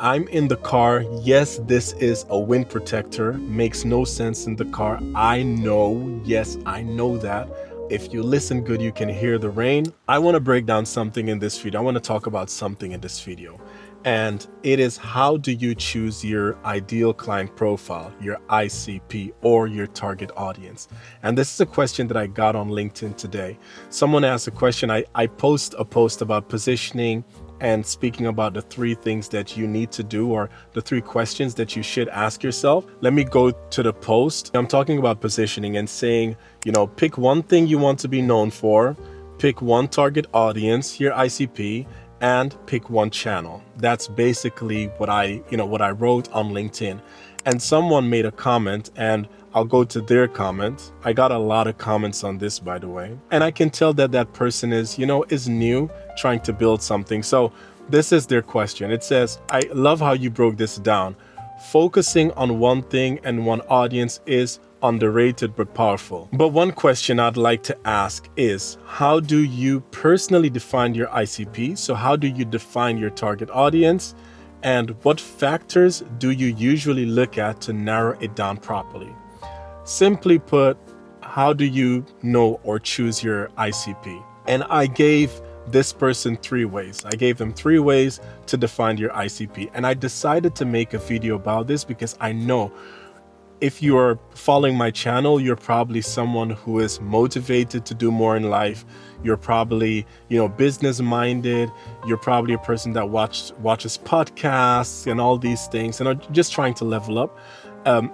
I'm in the car. Yes, this is a wind protector. Makes no sense in the car. I know. Yes, I know that. If you listen good, you can hear the rain. I want to break down something in this video. I want to talk about something in this video. And it is, how do you choose your ideal client profile, your ICP, or your target audience? And this is a question that I got on LinkedIn today. Someone asked a question. I post a post about positioning and speaking about the 3 things that you need to do, or the 3 questions that you should ask yourself. Let me go to the post. I'm talking about positioning and saying, pick one thing you want to be known for, pick one target audience, your ICP, and pick one channel. That's basically what I wrote on LinkedIn. And someone made a comment, and I'll go to their comment. I got a lot of comments on this, by the way. And I can tell that that person is new, trying to build something. So this is their question. It says, I love how you broke this down. Focusing on one thing and one audience is underrated but powerful. But one question I'd like to ask is, how do you personally define your ICP? So how do you define your target audience? And what factors do you usually look at to narrow it down properly? Simply put, how do you know or choose your ICP? And I gave this person 3 ways. I gave them 3 ways to define your ICP. And I decided to make a video about this because I know if you are following my channel, you're probably someone who is motivated to do more in life. You're probably, business minded. You're probably a person that watches podcasts and all these things and are just trying to level up.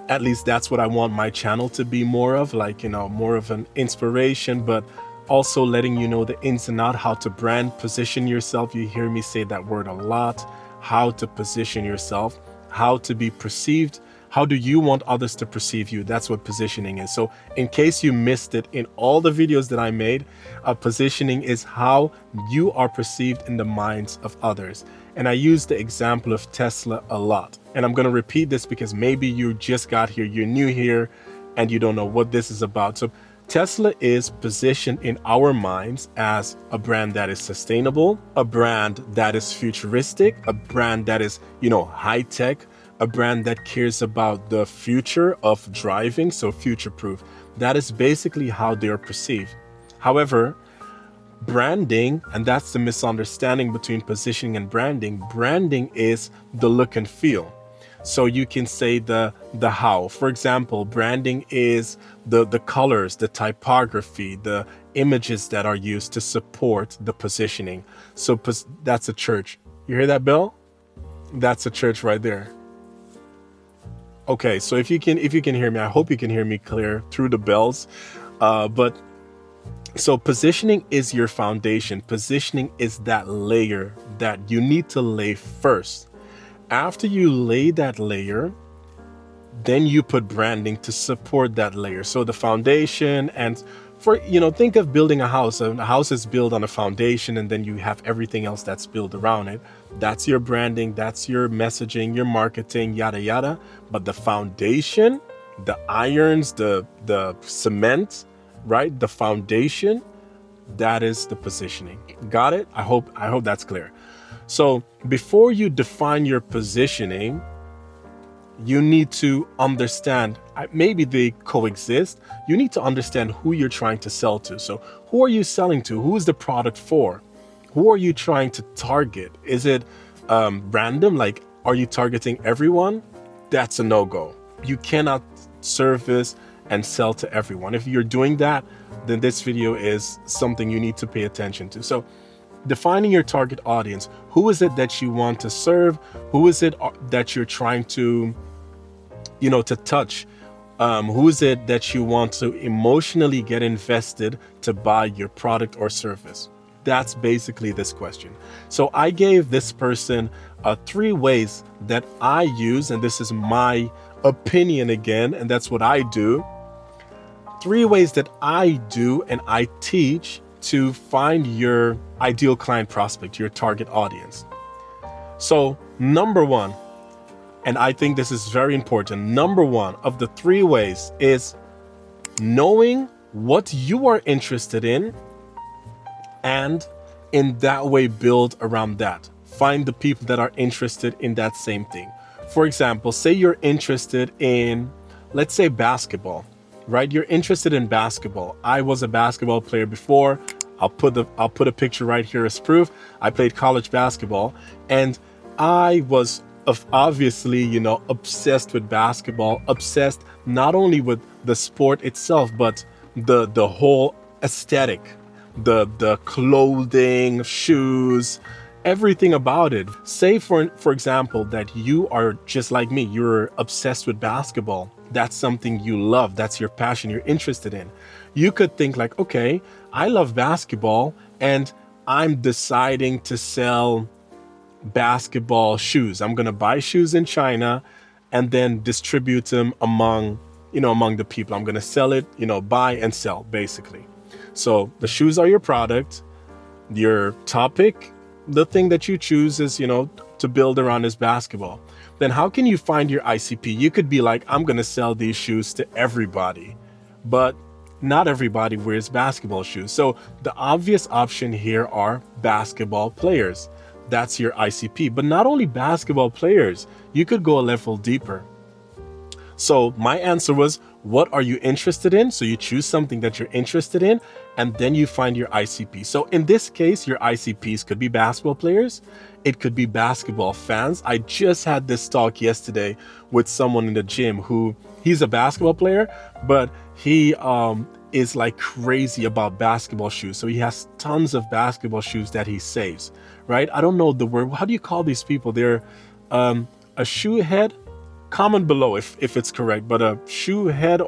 At least that's what I want my channel to be more of, more of an inspiration, but also letting you know the ins and outs, how to brand, position yourself. You hear me say that word a lot. How to position yourself, how to be perceived. How do you want others to perceive you? That's what positioning is. So in case you missed it, in all the videos that I made, positioning is how you are perceived in the minds of others. And I use the example of Tesla a lot. And I'm going to repeat this because maybe you just got here, you're new here, and you don't know what this is about. So Tesla is positioned in our minds as a brand that is sustainable, a brand that is futuristic, a brand that is, high tech, a brand that cares about the future of driving, so future-proof. That is basically how they are perceived. However, branding, and that's the misunderstanding between positioning and branding, branding is the look and feel. So you can say the how. For example, branding is the colors, the typography, the images that are used to support the positioning. So that's a church. You hear that bell? That's a church right there. Okay, so if you can hear me, I hope you can hear me clear through the bells. So positioning is your foundation. Positioning is that layer that you need to lay first. After you lay that layer, then you put branding to support that layer. So the foundation, and think of building a house. A house is built on a foundation, and then you have everything else that's built around it. That's your branding, that's your messaging, your marketing, yada, yada. But the foundation, the irons, the cement, right? The foundation, that is the positioning. Got it? I hope that's clear. So before you define your positioning, you need to understand, maybe they coexist. You need to understand who you're trying to sell to. So who are you selling to? Who is the product for? Who are you trying to target? Is it random? Like, are you targeting everyone? That's a no-go. You cannot service and sell to everyone. If you're doing that, then this video is something you need to pay attention to. So defining your target audience. Who is it that you want to serve? Who is it that you're trying to to touch? Who is it that you want to emotionally get invested to buy your product or service? That's basically this question. So I gave this person 3 ways that I use, and this is my opinion again, and that's what I do. 3 ways that I do and I teach to find your ideal client prospect, your target audience. So number 1, and I think this is very important, number 1 of the 3 ways is knowing what you are interested in, and in that way build around that. find the people that are interested in that same thing. For example, say you're interested in, let's say, basketball, right? You're interested in basketball. I was a basketball player before. I'll put a picture right here as proof. I played college basketball, and I was obviously, obsessed with basketball, obsessed not only with the sport itself, but the whole aesthetic, the clothing, shoes, everything about it. Say for example that you are just like me, you're obsessed with basketball. That's something you love, that's your passion, you're interested in. You could think like, okay, I love basketball and I'm deciding to sell basketball shoes. I'm going to buy shoes in China and then distribute them among the people. I'm going to sell it, buy and sell basically. So the shoes are your product, your topic, the thing that you choose is, to build around is basketball. Then how can you find your ICP? You could be like, I'm going to sell these shoes to everybody, but not everybody wears basketball shoes. So the obvious option here are basketball players. That's your ICP. But not only basketball players, you could go a level deeper. So my answer was, what are you interested in? So you choose something that you're interested in, and then you find your ICP. So in this case, your ICPs could be basketball players. It could be basketball fans. I just had this talk yesterday with someone in the gym he's a basketball player, but he is like crazy about basketball shoes. So he has tons of basketball shoes that he saves, right? I don't know the word. How do you call these people? They're a shoe head. Comment below if it's correct, but a shoe head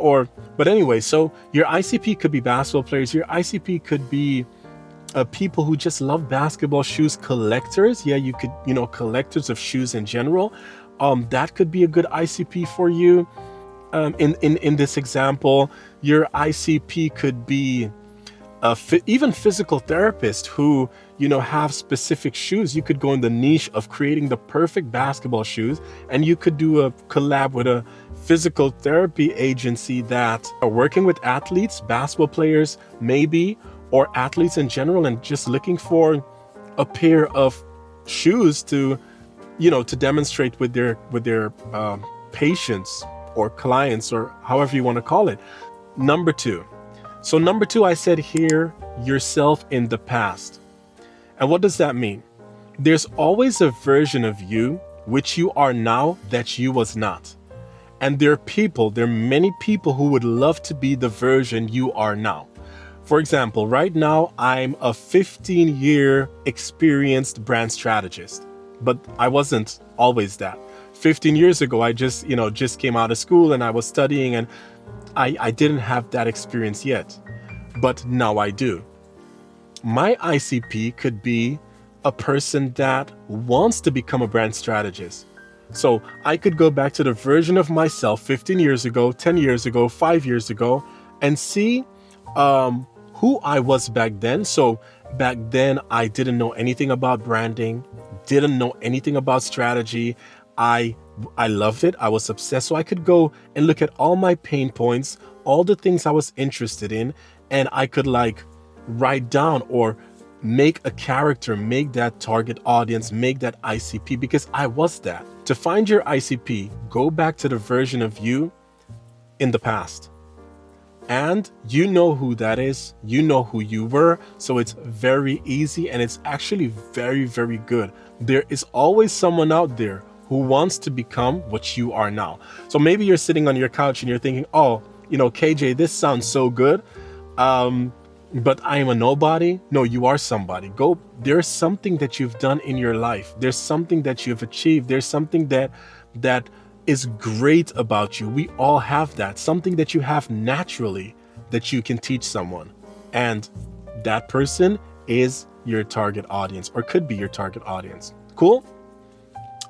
but anyway, so your ICP could be basketball players. Your ICP could be people who just love basketball shoes, collectors. Yeah, you could, collectors of shoes in general. That could be a good ICP for you. In this example, your ICP could be even physical therapists who, have specific shoes. You could go in the niche of creating the perfect basketball shoes, and you could do a collab with a physical therapy agency that are working with athletes, basketball players maybe, or athletes in general, and just looking for a pair of shoes to, to demonstrate with their patients or clients, or however you want to call it. Number two, I said here, yourself in the past. And what does that mean? There's always a version of you which you are now that you was not. And there are many people who would love to be the version you are now. For example, right now, I'm a 15-year experienced brand strategist, but I wasn't always that. 15 years ago, I just came out of school and I was studying, and I didn't have that experience yet, but now I do. My ICP could be a person that wants to become a brand strategist. So I could go back to the version of myself 15 years ago, 10 years ago, 5 years ago, and see who I was back then. So back then, I didn't know anything about branding, didn't know anything about strategy. I loved it. I was obsessed. So I could go and look at all my pain points, all the things I was interested in, and I could write down or make a character, make that target audience, make that ICP, because I was that. To find your ICP, go back to the version of you in the past. And you know who that is. You know who you were. So it's very easy, and it's actually very, very good. There is always someone out there who wants to become what you are now. So maybe you're sitting on your couch and you're thinking, oh, KJ, this sounds so good. But I am a nobody. No, you are somebody. There's something that you've done in your life. There's something that you've achieved. There's something that is great about you. We all have that. Something that you have naturally that you can teach someone. And that person is your target audience, or could be your target audience. Cool?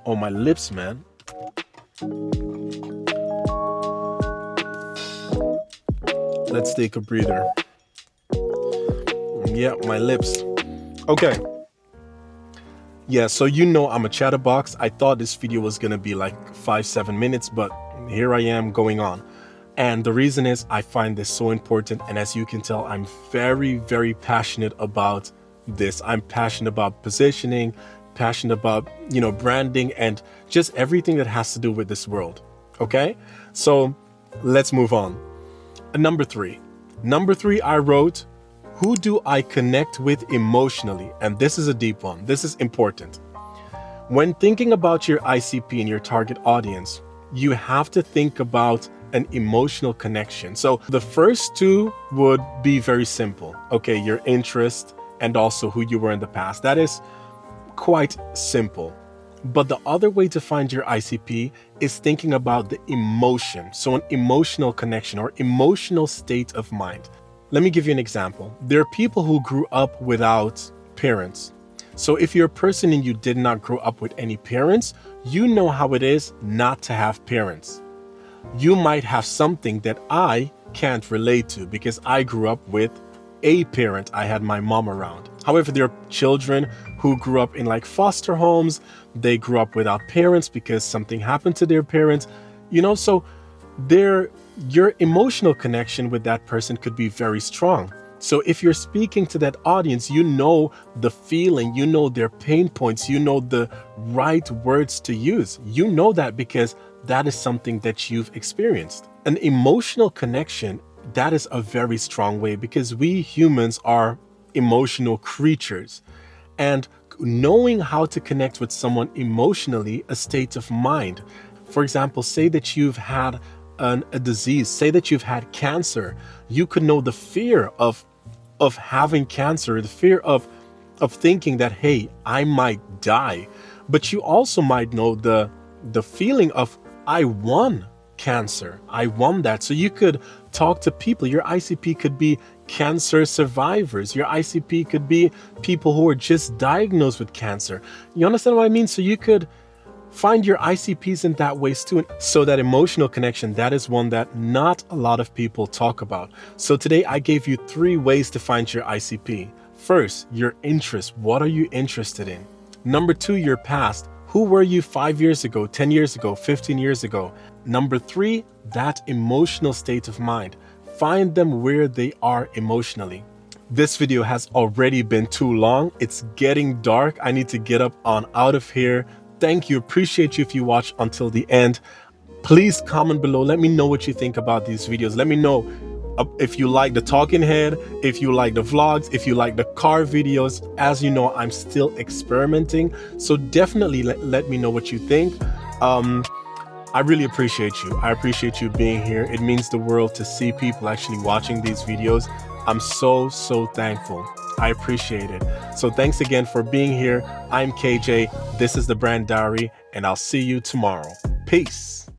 Oh, my lips, man. Let's take a breather. Yeah, my lips. Okay. Yeah, so I'm a chatterbox. I thought this video was gonna be like 5-7 minutes, but here I am going on. And the reason is I find this so important, and as you can tell, I'm very, very passionate about this. I'm passionate about positioning, passionate about, branding and just everything that has to do with this world. Okay? So let's move on. Number three. Number three, I wrote, who do I connect with emotionally? And this is a deep one. This is important. When thinking about your ICP and your target audience, you have to think about an emotional connection. So the first two would be very simple. Okay, your interest and also who you were in the past. That is quite simple. But the other way to find your ICP is thinking about the emotion. So an emotional connection or emotional state of mind. Let me give you an example. There are people who grew up without parents. So if you're a person and you did not grow up with any parents, you know how it is not to have parents. You might have something that I can't relate to because I grew up with a parent. I had my mom around. However, there are children who grew up in like foster homes. They grew up without parents because something happened to their parents. So your emotional connection with that person could be very strong. So if you're speaking to that audience, you know the feeling, you know their pain points, you know the right words to use. You know that because that is something that you've experienced. An emotional connection, that is a very strong way because we humans are emotional creatures. And knowing how to connect with someone emotionally, a state of mind. For example, say that you've had a disease, say that you've had cancer. You could know the fear of having cancer, the fear of thinking that, hey, I might die. But you also might know the feeling of, I won cancer. I won that. So you could talk to people. Your ICP could be cancer survivors. Your ICP could be people who are just diagnosed with cancer. You understand what I mean? So you could find your ICPs in that ways too. So that emotional connection, that is one that not a lot of people talk about. So today I gave you 3 ways to find your ICP. First, your interest. What are you interested in? Number 2, your past. Who were you 5 years ago, 10 years ago, 15 years ago? Number 3, that emotional state of mind. Find them where they are emotionally. This video has already been too long. It's getting dark. I need to get up on out of here. Thank you. Appreciate you if you watch until the end. Please comment below. Let me know what you think about these videos. Let me know if you like the talking head, if you like the vlogs, if you like the car videos. As you know, I'm still experimenting. So definitely let me know what you think. I really appreciate you. I appreciate you being here. It means the world to see people actually watching these videos. I'm so thankful. I appreciate it. So thanks again for being here. I'm KJ. This is The Brand Diary, and I'll see you tomorrow. Peace.